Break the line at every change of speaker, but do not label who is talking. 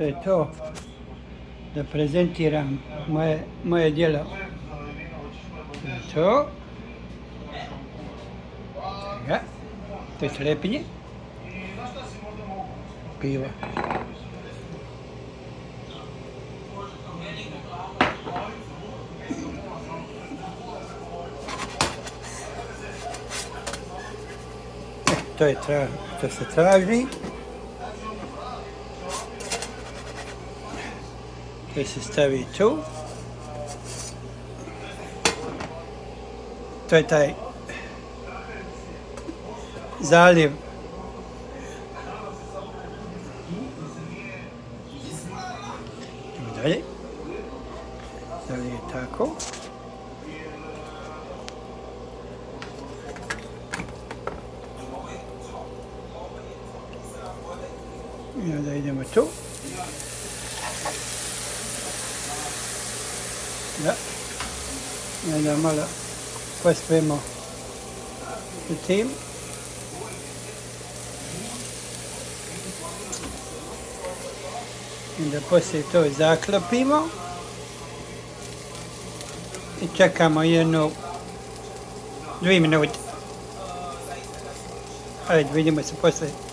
To je to, da prezentiram moje djelo. To je to. Čega. To je slepinje. Piva. To je što se traži. To se stavi tu. To je taj zaljev. Idemo dalje. Zaljev je tako. I onda idemo tu. Da. I onda malo pospemo u tim. I onda poslije to zaklopimo. I čekamo 2 minute. Ajde, vidimo se poslije.